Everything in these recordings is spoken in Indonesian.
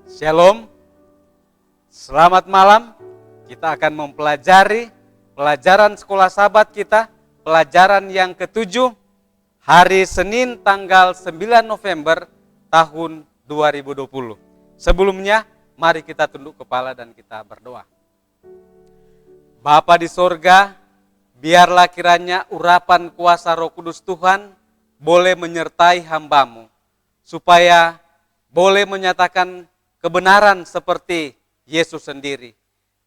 Shalom, selamat malam. Kita akan mempelajari pelajaran sekolah sahabat kita, pelajaran yang ke-7, hari Senin tanggal 9 November tahun 2020. Sebelumnya, mari kita tunduk kepala dan kita berdoa. Bapa di sorga, biarlah kiranya urapan kuasa Roh Kudus Tuhan boleh menyertai hamba-Mu, supaya boleh menyatakan kebenaran seperti Yesus sendiri.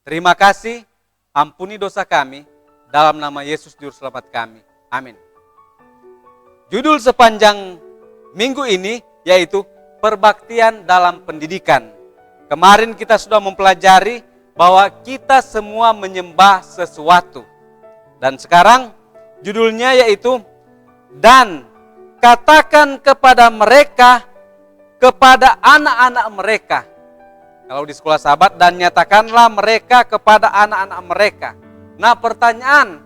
Terima kasih, ampuni dosa kami, dalam nama Yesus Juru Selamat kami. Amin. Judul sepanjang minggu ini yaitu Perbaktian dalam Pendidikan. Kemarin kita sudah mempelajari bahwa kita semua menyembah sesuatu. Dan sekarang judulnya yaitu Dan katakan kepada mereka, kepada anak-anak mereka. Kalau di sekolah sahabat, dan nyatakanlah mereka kepada anak-anak mereka. Nah, pertanyaan,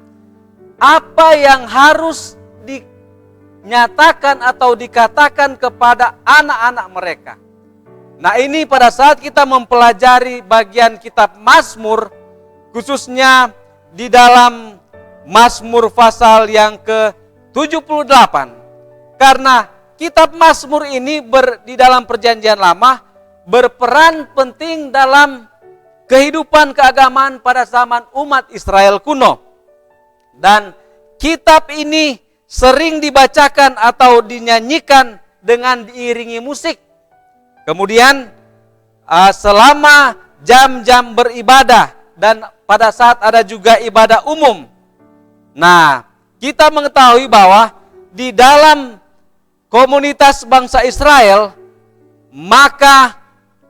apa yang harus dinyatakan atau dikatakan kepada anak-anak mereka? Nah, ini pada saat kita mempelajari bagian kitab Mazmur, khususnya di dalam Mazmur pasal yang ke-78. Karena kitab Mazmur ini di dalam perjanjian lama berperan penting dalam kehidupan keagamaan pada zaman umat Israel kuno. Dan kitab ini sering dibacakan atau dinyanyikan dengan diiringi musik. Kemudian selama jam-jam beribadah dan pada saat ada juga ibadah umum. Nah, kita mengetahui bahwa di dalam komunitas bangsa Israel, maka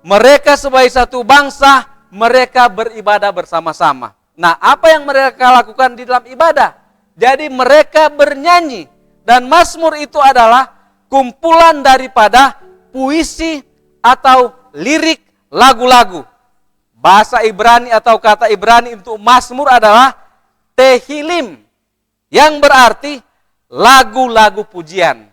mereka sebagai satu bangsa, mereka beribadah bersama-sama. Nah, apa yang mereka lakukan di dalam ibadah? Jadi mereka bernyanyi. Dan Mazmur itu adalah kumpulan daripada puisi atau lirik lagu-lagu. Bahasa Ibrani atau kata Ibrani untuk Mazmur adalah Tehilim, yang berarti lagu-lagu pujian.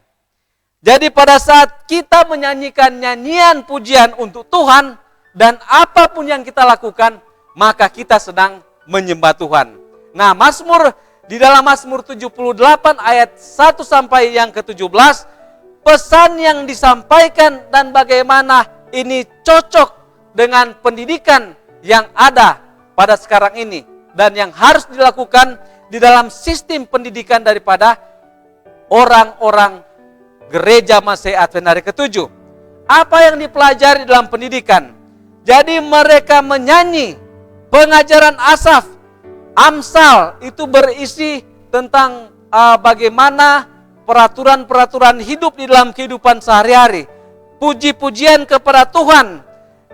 Jadi pada saat kita menyanyikan nyanyian pujian untuk Tuhan dan apapun yang kita lakukan, maka kita sedang menyembah Tuhan. Nah, Mazmur di dalam Mazmur 78 ayat 1 sampai yang ke-17, pesan yang disampaikan dan bagaimana ini cocok dengan pendidikan yang ada pada sekarang ini dan yang harus dilakukan di dalam sistem pendidikan daripada orang-orang Gereja Masehi Advent hari ke-7. Apa yang dipelajari dalam pendidikan? Jadi mereka menyanyi pengajaran Asaf, Amsal, itu berisi tentang bagaimana peraturan-peraturan hidup di dalam kehidupan sehari-hari. Puji-pujian kepada Tuhan.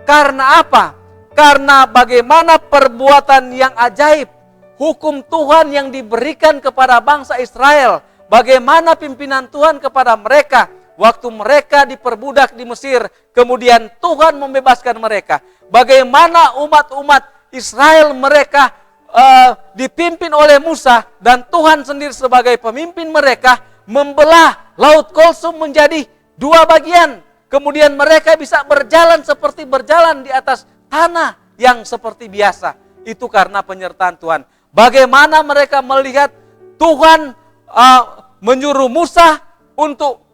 Karena apa? Karena bagaimana perbuatan yang ajaib, hukum Tuhan yang diberikan kepada bangsa Israel. Bagaimana pimpinan Tuhan kepada mereka waktu mereka diperbudak di Mesir, kemudian Tuhan membebaskan mereka. Bagaimana umat-umat Israel mereka dipimpin oleh Musa dan Tuhan sendiri sebagai pemimpin mereka membelah Laut Kulsum menjadi dua bagian. Kemudian mereka bisa berjalan seperti berjalan di atas tanah yang seperti biasa. Itu karena penyertaan Tuhan. Bagaimana mereka melihat Tuhan menyuruh Musa untuk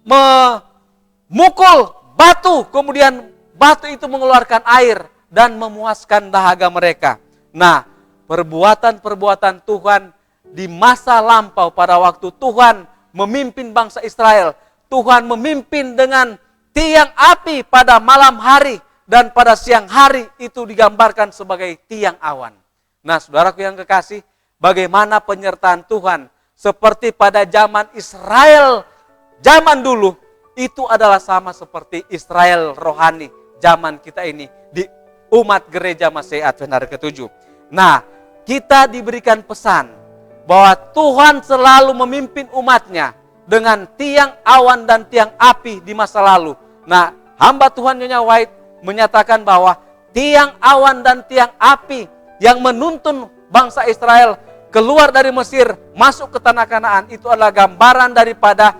memukul batu, kemudian batu itu mengeluarkan air dan memuaskan dahaga mereka. Nah, perbuatan-perbuatan Tuhan di masa lampau pada waktu Tuhan memimpin bangsa Israel, Tuhan memimpin dengan tiang api pada malam hari dan pada siang hari itu digambarkan sebagai tiang awan. Nah, saudaraku yang kekasih, bagaimana penyertaan Tuhan seperti pada zaman Israel, zaman dulu, itu adalah sama seperti Israel rohani zaman kita ini di umat Gereja Masehi Advent hari ke-7. Nah, kita diberikan pesan bahwa Tuhan selalu memimpin umatnya dengan tiang awan dan tiang api di masa lalu. Nah, hamba Tuhan Nyonya White menyatakan bahwa tiang awan dan tiang api yang menuntun bangsa Israel keluar dari Mesir, masuk ke tanah Kanaan, itu adalah gambaran daripada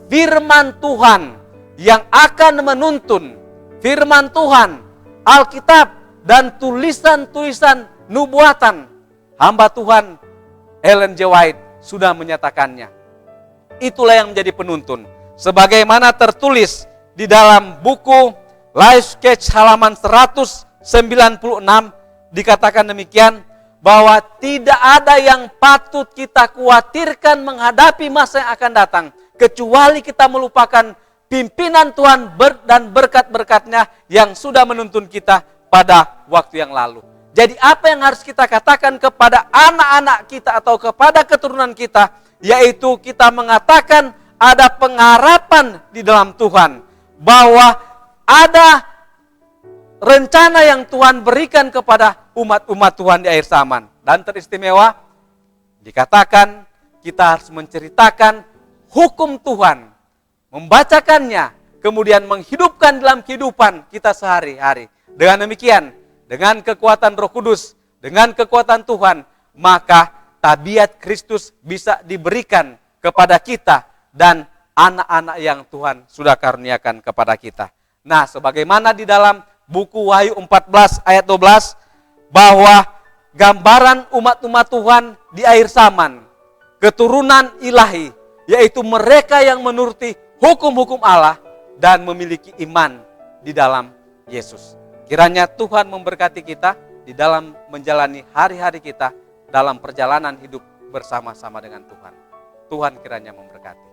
firman Tuhan yang akan menuntun, firman Tuhan, Alkitab, dan tulisan-tulisan nubuatan hamba Tuhan Ellen G. White sudah menyatakannya. Itulah yang menjadi penuntun. Sebagaimana tertulis di dalam buku Life Sketch halaman 196 dikatakan demikian, bahwa tidak ada yang patut kita khawatirkan menghadapi masa yang akan datang, kecuali kita melupakan pimpinan Tuhan dan berkat-berkatnya yang sudah menuntun kita pada waktu yang lalu. Jadi apa yang harus kita katakan kepada anak-anak kita atau kepada keturunan kita, yaitu kita mengatakan ada pengharapan di dalam Tuhan, bahwa ada rencana yang Tuhan berikan kepada umat-umat Tuhan di akhir zaman. Dan teristimewa, dikatakan kita harus menceritakan hukum Tuhan, membacakannya, kemudian menghidupkan dalam kehidupan kita sehari-hari. Dengan demikian, dengan kekuatan Roh Kudus, dengan kekuatan Tuhan, maka tabiat Kristus bisa diberikan kepada kita dan anak-anak yang Tuhan sudah karuniakan kepada kita. Nah, sebagaimana di dalam buku Wahyu 14 ayat 12, bahwa gambaran umat-umat Tuhan di akhir zaman, keturunan ilahi, yaitu mereka yang menuruti hukum-hukum Allah dan memiliki iman di dalam Yesus. Kiranya Tuhan memberkati kita di dalam menjalani hari-hari kita dalam perjalanan hidup bersama-sama dengan Tuhan. Tuhan kiranya memberkati.